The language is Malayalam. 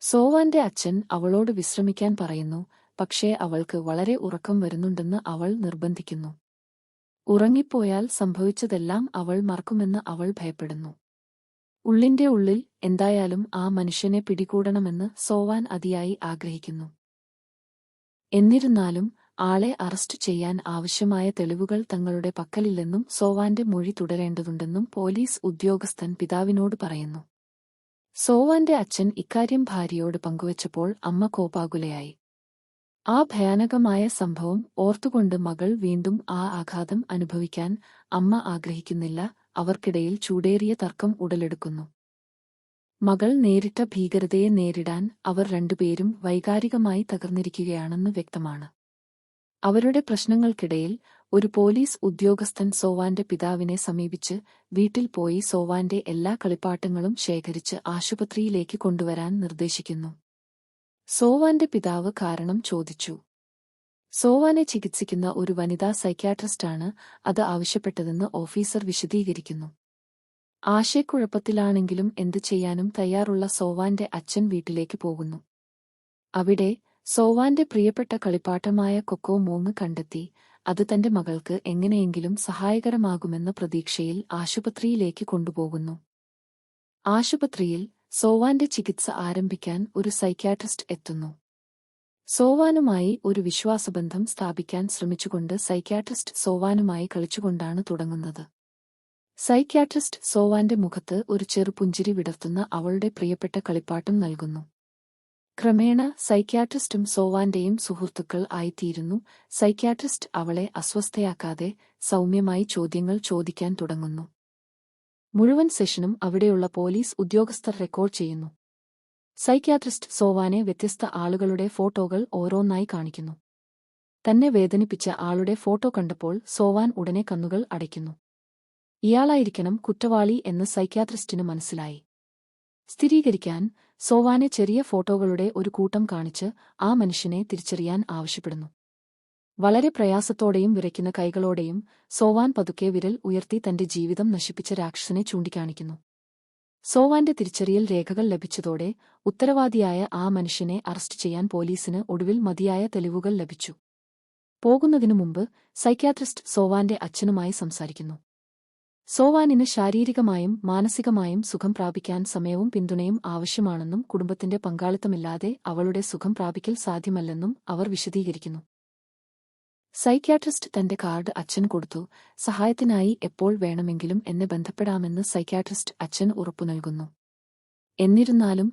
സോവാന്റെ അച്ഛൻ അവളോട് വിശ്രമിക്കാൻ പറയുന്നു, പക്ഷേ അവൾക്ക് വളരെ ഉറക്കം വരുന്നുണ്ടെന്ന് അവൾ നിർബന്ധിക്കുന്നു. ഉറങ്ങിപ്പോയാൽ സംഭവിച്ചതെല്ലാം അവൾ മറക്കുമെന്ന് അവൾ ഭയപ്പെടുന്നു. ഉള്ളിന്റെ ഉള്ളിൽ എന്തായാലും ആ മനുഷ്യനെ പിടികൂടണമെന്ന് സോവാൻ അതിയായി ആഗ്രഹിക്കുന്നു. എന്നിരുന്നാലും ആളെ അറസ്റ്റ് ചെയ്യാൻ ആവശ്യമായ തെളിവുകൾ തങ്ങളുടെ പക്കലില്ലെന്നും സോവാന്റെ മൊഴി തുടരേണ്ടതുണ്ടെന്നും പോലീസ് ഉദ്യോഗസ്ഥൻ പിതാവിനോട് പറയുന്നു. സോവാന്റെ അച്ഛൻ ഇക്കാര്യം ഭാര്യയോട് പങ്കുവച്ചപ്പോൾ അമ്മ കോപാകുലയായി. ആ ഭയാനകമായ സംഭവം ഓർത്തുകൊണ്ട് മകൾ വീണ്ടും ആ ആഘാതം അനുഭവിക്കാൻ അമ്മ ആഗ്രഹിക്കുന്നില്ല. അവർക്കിടയിൽ ചൂടേറിയ തർക്കം ഉടലെടുക്കുന്നു. മകൾ നേരിട്ട ഭീകരതയെ നേരിടാൻ അവർ രണ്ടുപേരും വൈകാരികമായി തകർന്നിരിക്കുകയാണെന്ന് വ്യക്തമാണ്. അവരുടെ പ്രശ്നങ്ങൾക്കിടയിൽ ഒരു പോലീസ് ഉദ്യോഗസ്ഥൻ സോവാന്റെ പിതാവിനെ സമീപിച്ച് വീട്ടിൽ പോയി സോവാന്റെ എല്ലാ കളിപ്പാട്ടങ്ങളും ശേഖരിച്ച് ആശുപത്രിയിലേക്ക് കൊണ്ടുവരാൻ നിർദ്ദേശിക്കുന്നു. സോവാന്റെ പിതാവ് കാരണം ചോദിച്ചു. സോവാനെ ചികിത്സിക്കുന്ന ഒരു വനിതാ സൈക്യാട്രിസ്റ്റാണ് അത് ആവശ്യപ്പെട്ടതെന്ന് ഓഫീസർ വിശദീകരിക്കുന്നു. ആശയക്കുഴപ്പത്തിലാണെങ്കിലും എന്ത് ചെയ്യാനും തയ്യാറുള്ള സോവാന്റെ അച്ഛൻ വീട്ടിലേക്ക് പോകുന്നു. അവിടെ സോവാന്റെ പ്രിയപ്പെട്ട കളിപ്പാട്ടമായ കൊക്കോ മൂങ്ങ് കണ്ടെത്തി. അത് തന്റെ മകൾക്ക് എങ്ങനെയെങ്കിലും സഹായകരമാകുമെന്ന പ്രതീക്ഷയിൽ ആശുപത്രിയിലേക്ക് കൊണ്ടുപോകുന്നു. ആശുപത്രിയിൽ സോവാന്റെ ചികിത്സ ആരംഭിക്കാൻ ഒരു സൈക്യാട്രിസ്റ്റ് എത്തുന്നു. സോവാനുമായി ഒരു വിശ്വാസബന്ധം സ്ഥാപിക്കാൻ ശ്രമിച്ചുകൊണ്ട് സൈക്യാട്രിസ്റ്റ് സോവാനുമായി കളിച്ചുകൊണ്ടാണ് തുടങ്ങുന്നത്. സൈക്യാട്രിസ്റ്റ് സോവാന്റെ മുഖത്ത് ഒരു ചെറുപുഞ്ചിരി വിടർത്തുന്ന അവളുടെ പ്രിയപ്പെട്ട കളിപ്പാട്ടം നൽകുന്നു. ക്രമേണ സൈക്യാട്രിസ്റ്റും സോവാന്റെയും സുഹൃത്തുക്കൾ ആയിത്തീരുന്നു. സൈക്യാട്രിസ്റ്റ് അവളെ അസ്വസ്ഥയാക്കാതെ സൗമ്യമായി ചോദ്യങ്ങൾ ചോദിക്കാൻ തുടങ്ങുന്നു. മുഴുവൻ സെഷനും അവിടെയുള്ള പോലീസ് ഉദ്യോഗസ്ഥർ റെക്കോർഡ് ചെയ്യുന്നു. സൈക്യാട്രിസ്റ്റ് സോവാനെ വ്യത്യസ്ത ആളുകളുടെ ഫോട്ടോകൾ ഓരോന്നായി കാണിക്കുന്നു. തന്നെ വേദനിപ്പിച്ച ആളുടെ ഫോട്ടോ കണ്ടപ്പോൾ സോവാൻ ഉടനെ കണ്ണുകൾ അടയ്ക്കുന്നു. ഇയാളായിരിക്കണം കുറ്റവാളി എന്ന് സൈക്യാട്രിസ്റ്റിന് മനസ്സിലായി. സ്ഥിരീകരിക്കാൻ സോവാനെ ചെറിയ ഫോട്ടോകളുടെ ഒരു കൂട്ടം കാണിച്ച് ആ മനുഷ്യനെ തിരിച്ചറിയാൻ ആവശ്യപ്പെടുന്നു. വളരെ പ്രയാസത്തോടെയും വിറയ്ക്കുന്ന കൈകളോടെയും സോവാൻ പതുക്കെ വിരൽ ഉയർത്തി തന്റെ ജീവിതം നശിപ്പിച്ച രാക്ഷസനെ ചൂണ്ടിക്കാണിക്കുന്നു. സോവാന്റെ തിരിച്ചറിയൽ രേഖകൾ ലഭിച്ചതോടെ ഉത്തരവാദിയായ ആ മനുഷ്യനെ അറസ്റ്റ് ചെയ്യാൻ പോലീസിന് ഒടുവിൽ മതിയായ തെളിവുകൾ ലഭിച്ചു. പോകുന്നതിനു മുമ്പ് സൈക്യാട്രിസ്റ്റ് സോവാന്റെ അച്ഛനുമായി സംസാരിക്കുന്നു. സോവാനിന് ശാരീരികമായും മാനസികമായും സുഖം പ്രാപിക്കാൻ സമയവും പിന്തുണയും ആവശ്യമാണെന്നും കുടുംബത്തിന്റെ പങ്കാളിത്തമില്ലാതെ അവളുടെ സുഖം പ്രാപിക്കൽ സാധ്യമല്ലെന്നും അവർ വിശദീകരിക്കുന്നു. സൈക്യാട്രിസ്റ്റ് തന്റെ കാർഡ് അച്ഛൻ കൊടുത്തു. സഹായത്തിനായി എപ്പോൾ വേണമെങ്കിലും എന്നെ ബന്ധപ്പെടാമെന്ന് സൈക്യാട്രിസ്റ്റ് അച്ഛൻ ഉറപ്പു നൽകുന്നു. എന്നിരുന്നാലും